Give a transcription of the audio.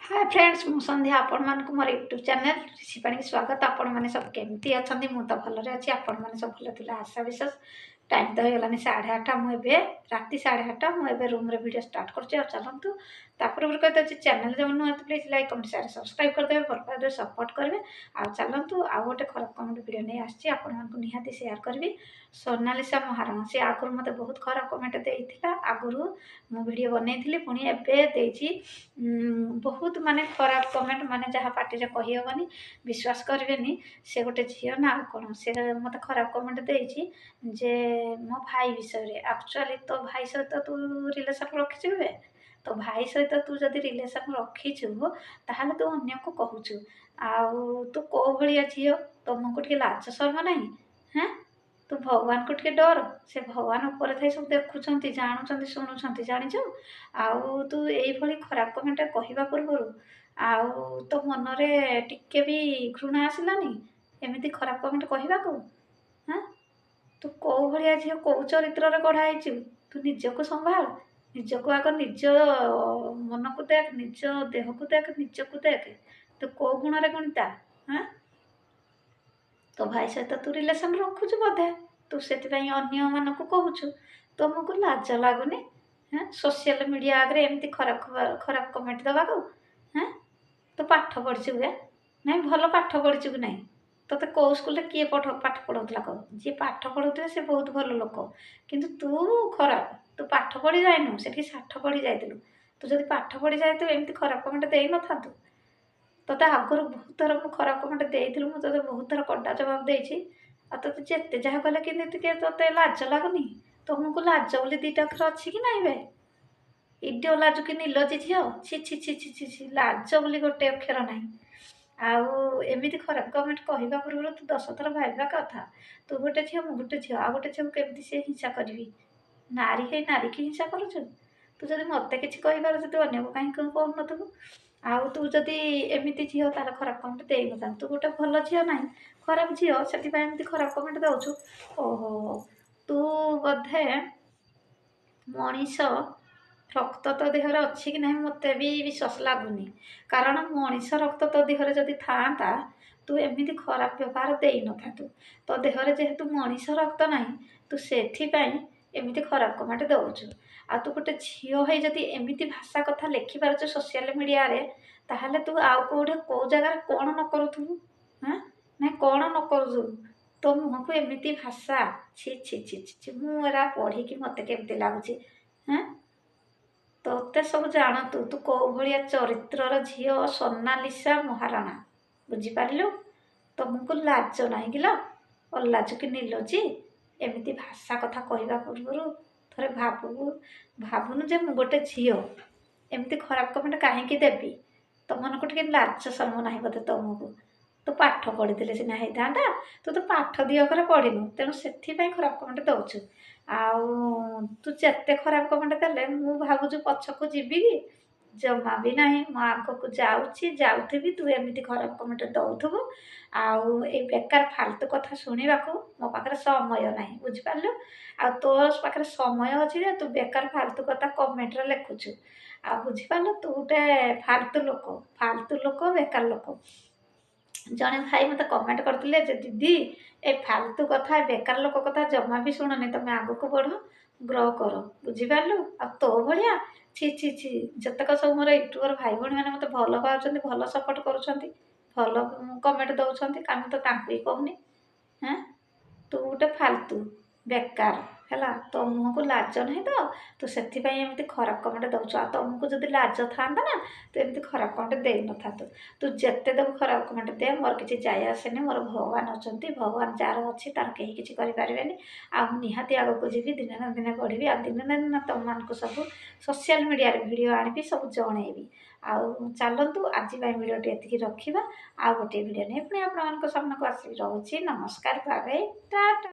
Hi friends मु संध्या आपण मान को मोर यूट्यूब चैनल ऋषि पाणी स्वागत। आपण मैंने सब केमती अच्छा मु तो भलरे अच्छी आपण मैंने सब भल थिला आशा विश्वास। टाइम तो होगलानी 8:30 मुझे राति 8:30 मुझे रूम रे वीडियो स्टार्ट कर चलतु तापर कहते अच्छे चैनल जब नुआ तो please like comment share subscribe करदे भल पाए सपोर्ट करेंगे। आ चलतु आ गोटे खराब कमेंट वीडियो नहीं आसी आपको निहाती शेयर करी। सोनालिसा महाराणा सी आगुरी मत बहुत खराब कमेंट देता आगुरी मु वीडियो बनई पुणी एवं बहुत माने खराब कमेंट माने जहाँ पार्टी कहीहबनी विश्वास करेनि से गोटे झील ना कौन से मत खराब कमेंट देती जे मो भाई विषय एक्चुअली तो भाई सहित तू रिलेसन रखिचु तो भाई सहित तू जदि रिलेसन रखिचु ताहले तू अन्य को कहूचु आउ तू को भलिया झील तुमको टे लाज शर्म नहीं हाँ तू भगवान को टे डर से भगवान ऊपर थी सब देखुं जानूँ शुणुं जाचु आउ तू ये खराब कमेंट कहवा पूर्वर आउ तो मनरे टिके भी घृणा आसलानी एमती खराब कमेंट कहवा को हाँ तू कौ भाया झील कौ चरित्र गढ़ाई तू निजक संभाल निजक आग निज मन को देख निज देह को देख निज को देख तू कौ गुण गणिता हाँ तो भाई सहित तू रिलेसन रखुचु बोधे तू से अन्य मान को कहूचु तुमको लाज लगुनि हाँ सोशल मीडिया आगे एमती खराब खराब कमेंट दवा को हाँ तू पाठ पढ़ी गे ना भल पाठ पढ़ी कि ना तोते कौ स्कूल किए पाठ पढ़ाऊला कह जी पाठ पढ़ाऊे से बहुत भल लोक किंतु तू खराब तू पाठ पढ़ी जाइनु से साठ पढ़ी जाइलु तू जब पाठ पढ़ी जाए एमती खराब कमेंट दे न था तोते आगुरी बहुत थर मुझे खराब कमेंट देती मुझे बहुत थर कड़ा जवाब देती आ तो जिते जहाँ कले कि तोते लाज लगुनि तुमको लाज बोली दीटा अक्षर अच्छी कि नहीं बे इडियो लाज कि नीलजी झील छि छि छि छि छि छि लाज बोली गोटे अक्षर ना आउ एमती खराब कमेंट कहवा पूर्व तू 10 थर भाववा कथा तू गोटे झील मु गोटे झील आ गोटे झील केमती से हिंसा करी नारी है नारी की हिंसा करुचु तू जब मत कि कह तू अन्य को कहीं कहून तू आउ तू जदि एमती झील तार खराब कमेंट दे न तू गोटे भल झील ना खराब झील से खराब कमेंट दौचु ओहो तू बोधे मनीष रक्त तो देहर अच्छी कि नहीं मत भी विश्वास लगुनि कारण मनीष रक्त तो देहर जदि था तू एमती खराब व्यवहार दे न था तो देहर जेहेतु मनीष रक्त ना तू से एमती खराब कमेंट दौचु आ तू गोटे झील है जदि एमती भाषा कथा लिखिपार सोशल मीडिया रे ताहले तू आउ कौटे कौ जगार कौन न करूथु हाँ ना कौन न करू तो मुह को एमती भाषा छी छी छी छी मुरा पढ़ी कि मत केमती लगुच हाँ तोते सब जानतु तू कौ भाया चरित्रर झील सोनालिसा महाराणा बुझिपारू तुमको लाज ना कि अलाज कि नीलजी एमती भाषा कथा कहवा पूर्वर थे भावुनु जे मु गोटे झील एमती खराब कमेंट कहीं देवी तुम मन को टे लाज शर्म ना बोधे तुमको तू पाठ पढ़ी सीना होता तू तो पाठ दिअकर पढ़िनु तेणु से खराब कमेंट दौचु आउ तू जिते खराब कमेंट देले मु भावुँ पछकू जीवी कि जमा भी ना मो आग को जाऊथी तू एमती खराब कमेंट दौथु आउ ए बेकार फालतू कथा शुणा मो पाखे समय ना बुझिपारू आ तो पाखे समय अच्छे तू बेकार फालतू कथा कमेंट लिखुचु आ बुझिपारू तू गोटे फालतू लोक बेकार लोक जड़े भाई मत कमेंट करते दीदी ए फालतू कथा बेकार लोक कथा जमा भी शुणनी तुम आग को बढ़ ग्रो कर बुझिपारू आ तो भाया छि छि छि जतक सब मोर यूट्यूबर भाई भाई मैंने मत भल पाँच भल सपोर्ट करुँच भल कमेंट दौरान कम तो ही कहूनी हाँ तू गोटे फालतू बेकार है तो मुह को लाज नहीं तो से एमती खराब कमेंट दौचु आ तुमको जब लाज था ना तो एमती खराब कमेंट दे न था तू जिते देव खराब कमेंट दे मोर किसी जाए आसेनि मोर भगवान अच्छा भगवान जार अच्छी तार कहीं किसी करें निहाती आग को जी दिने ना दिने बढ़ी आ दिने ना दिन तुम मान सब सोशल मीडिया वीडियो आनी सब जनइबी आउ चलतु आज वीडियो टी रखा आ गोटे वीडियो नहीं पुणी आप सामने को आस रोचे नमस्कार बाय टाटा।